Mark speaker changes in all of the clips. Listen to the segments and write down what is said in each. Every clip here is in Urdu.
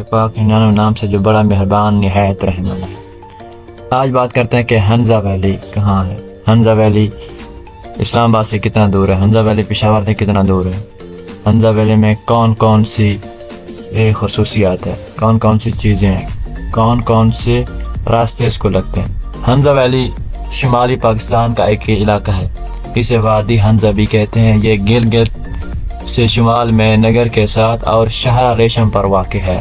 Speaker 1: پاک نام سے جو بڑا مہربان نہایت رحم ہے۔ آج بات کرتے ہیں کہ حنزہ ویلی کہاں ہے۔ حنزہ ویلی اسلام آباد سے کتنا دور ہے، حنزہ ویلی پشاور سے کتنا دور ہے، حنزہ ویلی میں کون کون سی خصوصیات ہے، کون کون سی چیزیں ہیں، کون کون سے راستے اس کو لگتے ہیں۔ حنزہ ویلی شمالی پاکستان کا ایک علاقہ ہے، اسے وادی حنزہ بھی کہتے ہیں۔ یہ گلگت سے شمال میں نگر کے ساتھ اور شہر ریشم پر واقع ہے۔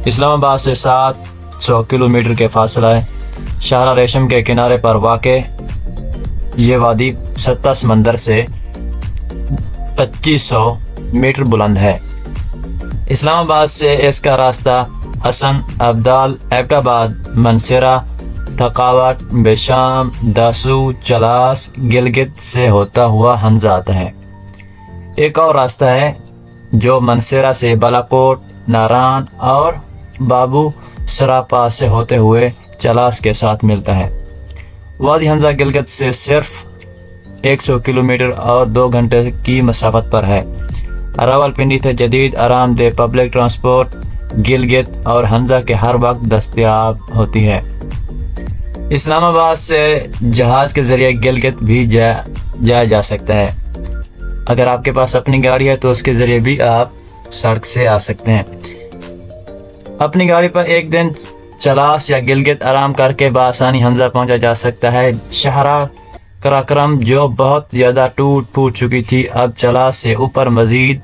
Speaker 1: اسلام آباد سے 700 کلومیٹر کے فاصلہ ہے۔ شہر ریشم کے کنارے پر واقع یہ وادی سطح سمندر سے 2500 میٹر بلند ہے۔ اسلام آباد سے اس کا راستہ حسن، ابدال، ایبٹ آباد، منسیرہ، تھکاوٹ، بیشام، داسو، چلاس، گلگت سے ہوتا ہوا حنزہ آتا ہے۔ ایک اور راستہ ہے جو منسیرہ سے بالاکوٹ، ناران اور بابو سراپا سے ہوتے ہوئے چلاس کے ساتھ ملتا ہے۔ وادی حنزہ گلگت سے صرف 100 کلومیٹر اور 2 گھنٹے کی مسافت پر ہے۔ راولپنڈی سے جدید آرام دہ پبلک ٹرانسپورٹ گلگت اور حنزہ کے ہر وقت دستیاب ہوتی ہے۔ اسلام آباد سے جہاز کے ذریعے گلگت بھی جایا جا سکتا ہے۔ اگر آپ کے پاس اپنی گاڑی ہے تو اس کے ذریعے بھی آپ سڑک سے آ سکتے ہیں۔ اپنی گاڑی پر ایک دن چلاس یا گلگت آرام کر کے بآسانی حنزہ پہنچا جا سکتا ہے۔ شاہراہ قراقرم جو بہت زیادہ ٹوٹ پھوٹ چکی تھی، اب چلاس سے اوپر مزید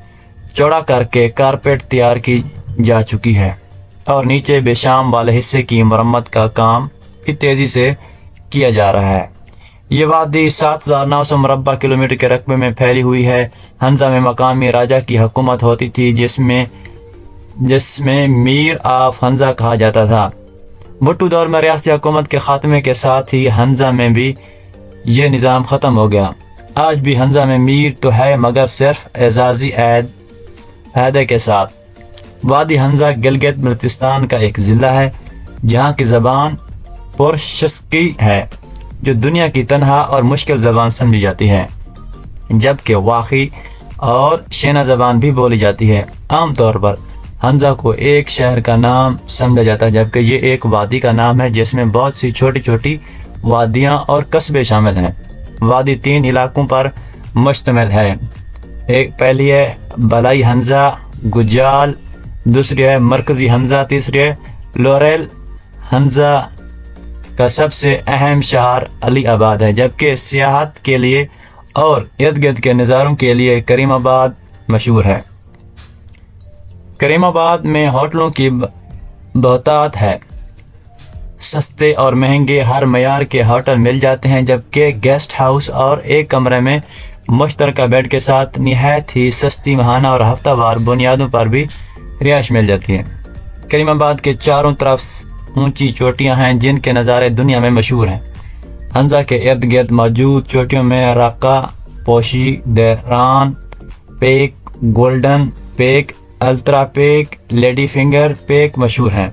Speaker 1: چوڑا کر کے کارپیٹ تیار کی جا چکی ہے اور نیچے بیشام والے حصے کی مرمت کا کام بھی تیزی سے کیا جا رہا ہے۔ یہ وادی 7900 مربع کلومیٹر کے رقبے میں پھیلی ہوئی ہے۔ حنزہ میں مقامی راجہ کی حکومت ہوتی تھی جس میں میر آف حنزہ کہا جاتا تھا۔ بھٹو دور میں ریاستی حکومت کے خاتمے کے ساتھ ہی حنزہ میں بھی یہ نظام ختم ہو گیا۔ آج بھی حنزہ میں میر تو ہے مگر صرف اعزازی عہدے کے ساتھ۔ وادی حنزہ گلگت بلتستان کا ایک ضلع ہے جہاں کی زبان پرشسکی ہے جو دنیا کی تنہا اور مشکل زبان سمجھی جاتی ہے، جبکہ واخی اور شینا زبان بھی بولی جاتی ہے۔ عام طور پر حنزہ کو ایک شہر کا نام سمجھا جاتا ہے، جبکہ یہ ایک وادی کا نام ہے جس میں بہت سی چھوٹی چھوٹی وادیاں اور قصبے شامل ہیں۔ وادی 3 علاقوں پر مشتمل ہے۔ ایک پہلی ہے بالائی حنزہ گجال، دوسری ہے مرکزی حنزہ، تیسری ہے لوریل۔ حنزہ کا سب سے اہم شہر علی آباد ہے، جبکہ سیاحت کے لیے اور ارد گرد کے نظاروں کے لیے کریم آباد مشہور ہے۔ کریم آباد میں ہوٹلوں کی بہتات ہے۔ سستے اور مہنگے ہر معیار کے ہوٹل مل جاتے ہیں، جبکہ گیسٹ ہاؤس اور ایک کمرے میں مشترکہ بیڈ کے ساتھ نہایت ہی سستی ماہانہ اور ہفتہ وار بنیادوں پر بھی رہائش مل جاتی ہے۔ کریم آباد کے چاروں طرف اونچی چوٹیاں ہیں جن کے نظارے دنیا میں مشہور ہیں۔ حنزہ کے ارد گرد موجود چوٹیوں میں Rakaposhi, Diran Peak, Golden Peak, Ultar Peak, Lady Finger Peak مشہور ہیں۔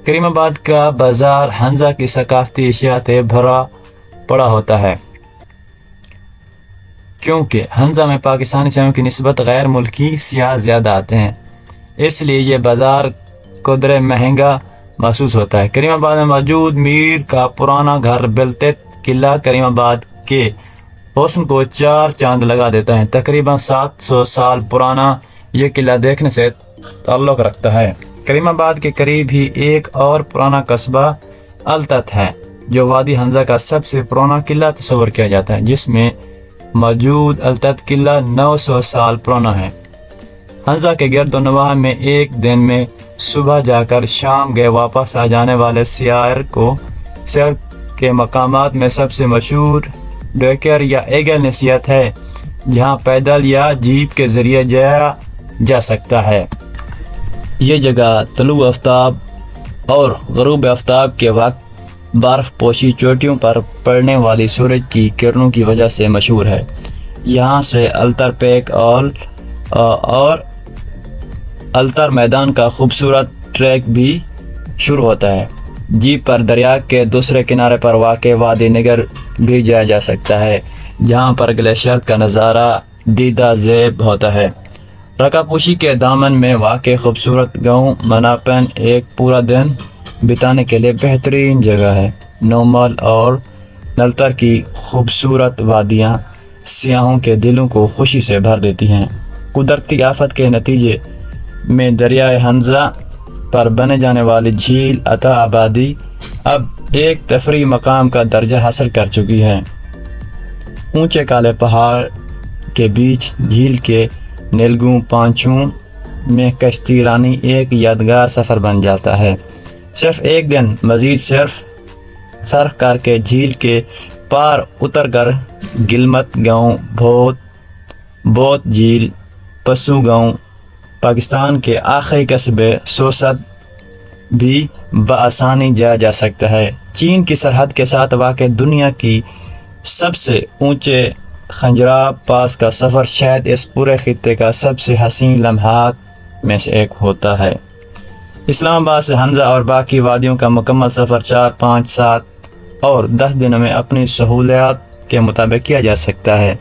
Speaker 1: کریم آباد کا بازار حنزہ کی ثقافتی اشیاء سے بھرا پڑا ہوتا ہے، کیونکہ حنزہ میں پاکستانی سیاحوں کی نسبت غیر ملکی سیاح زیادہ آتے ہیں، اس لیے یہ بازار قدرے مہنگا محسوس ہوتا ہے۔ کریم آباد میں موجود میر کا پرانا گھر بلتت قلعہ کریم آباد کے حسن کو 4 چاند لگا دیتا ہے۔ تقریباً 700 سال پرانا یہ قلعہ دیکھنے سے تعلق رکھتا ہے۔ کریم آباد کے قریب ہی ایک اور پرانا قصبہ التت ہے جو وادی حنزہ کا سب سے پرانا قلعہ تصور کیا جاتا ہے، جس میں موجود التت قلعہ 900 سال پرانا ہے۔ حنزہ کے گرد و نواح میں ایک دن میں صبح جا کر شام گئے واپس آ جانے والے سیاح کے مقامات میں سب سے مشہور ڈویکر یا ایگل نصیحت ہے، جہاں پیدل یا جیپ کے ذریعے جایا جا سکتا ہے۔ یہ جگہ طلوع آفتاب اور غروب آفتاب کے وقت برف پوشی چوٹیوں پر پڑنے والی سورج کی کرنوں کی وجہ سے مشہور ہے۔ یہاں سے التر پیک اور اور التر میدان کا خوبصورت ٹریک بھی شروع ہوتا ہے۔ جیپ پر دریا کے دوسرے کنارے پر واقع وادی نگر بھی جایا جا سکتا ہے، جہاں پر گلیشیئر کا نظارہ دیدہ زیب ہوتا ہے۔ رکا پوشی کے دامن میں واقع خوبصورت گاؤں مناپن ایک پورا دن بتانے کے لیے بہترین جگہ ہے۔ نومل اور نلتر کی خوبصورت وادیاں سیاحوں کے دلوں کو خوشی سے بھر دیتی ہیں۔ قدرتی آفت کے نتیجے میں دریائے ہنزہ پر بنے جانے والی جھیل عطا آبادی اب ایک تفریحی مقام کا درجہ حاصل کر چکی ہے۔ اونچے کالے پہاڑ کے بیچ جھیل کے نیلگوں پانچوں میں کشتی رانی ایک یادگار سفر بن جاتا ہے۔ صرف ایک دن مزید سرخ کر کے جھیل کے پار اتر کر گلمت گاؤں، بوت جھیل، پسو گاؤں، پاکستان کے آخری قصبے سوست بھی بآسانی جایا جا سکتا ہے۔ چین کی سرحد کے ساتھ واقع دنیا کی سب سے اونچے خنجراب پاس کا سفر شاید اس پورے خطے کا سب سے حسین لمحات میں سے ایک ہوتا ہے۔ اسلام آباد سے ہنزہ اور باقی وادیوں کا مکمل سفر 4، 5، 7 اور 10 دنوں میں اپنی سہولیات کے مطابق کیا جا سکتا ہے۔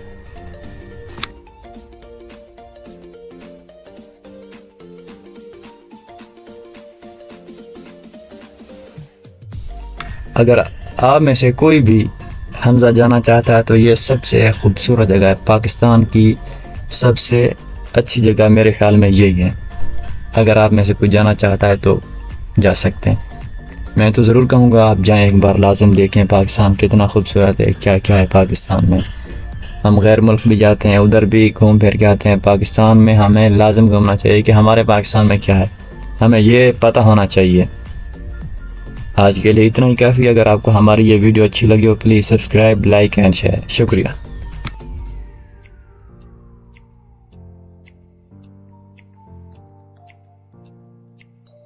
Speaker 1: اگر آپ میں سے کوئی بھی ہنزہ جانا چاہتا ہے تو یہ سب سے خوبصورت جگہ ہے۔ پاکستان کی سب سے اچھی جگہ میرے خیال میں یہی ہے۔ اگر آپ میں سے کوئی جانا چاہتا ہے تو جا سکتے ہیں۔ میں تو ضرور کہوں گا آپ جائیں، ایک بار لازم دیکھیں پاکستان کتنا خوبصورت ہے، کیا کیا ہے پاکستان میں۔ ہم غیر ملک بھی جاتے ہیں، ادھر بھی گھوم پھر کے آتے ہیں۔ پاکستان میں ہمیں لازم گھومنا چاہیے کہ ہمارے پاکستان میں کیا ہے، ہمیں یہ پتہ ہونا چاہیے۔ آج کے لیے اتنا ہی کافی۔ اگر آپ کو ہماری یہ ویڈیو اچھی لگی ہو please subscribe, like and share. شکریہ۔